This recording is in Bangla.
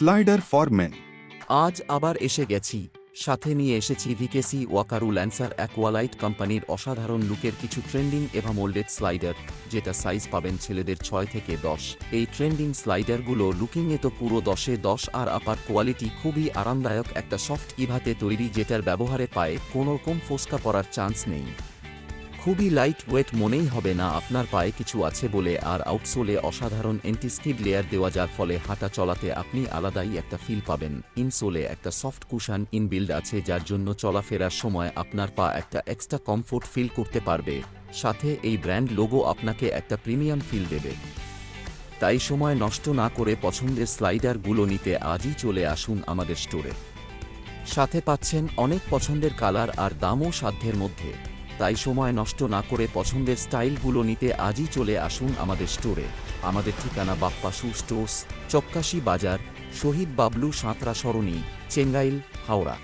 Slider for main. আজ আবার এসে গেছি, সাথে নিয়ে এসেছি ভিকেসি ওয়াকারু ল্যান্সার অ্যাকোয়ালাইট কোম্পানির অসাধারণ লুকের কিছু ট্রেন্ডিং এবং মোল্ডেড স্লাইডার, যেটা সাইজ পাবেন ছেলেদের 6 থেকে 10। এই ট্রেন্ডিং স্লাইডারগুলো লুকিংয়ে তো পুরো 10-এ 10 আর আপার কোয়ালিটি খুবই আরামদায়ক, একটা সফট ইভাতে তৈরি যেটার ব্যবহারে পায়ে কোনোরকম ফোস্কা পড়ার চান্স নেই। খুবই লাইট ওয়েট, মনেই হবে না আপনার পায়ে কিছু আছে বলে। আর আউটসোলে অসাধারণ অ্যান্টি-স্কিড লেয়ার দেওয়া, যার ফলে হাঁটা চলাতে আপনি আলাদাই একটা ফিল পাবেন। ইনসোলে একটা সফট কুশন ইনবিল্ড আছে, যার জন্য চলাফেরার সময় আপনার পা একটা এক্সট্রা কমফোর্ট ফিল করতে পারবে। সাথে এই ব্র্যান্ড লোগো আপনাকে একটা প্রিমিয়াম ফিল দেবে। তাই সময় নষ্ট না করে পছন্দের স্লাইডারগুলো নিতে আজই চলে আসুন আমাদের স্টোরে। সাথে পাচ্ছেন অনেক পছন্দের কালার আর দামও সাধ্যের মধ্যে। তাই সময় নষ্ট না করে পছন্দের স্টাইলগুলো নিতে আজই চলে আসুন আমাদের স্টোরে। আমাদের ঠিকানা বাপ্পা শু স্টোর্স, চক্কাশি বাজার, শহীদ বাবলু সাঁতরা সরণি, চেঙ্গাইল, হাওড়া।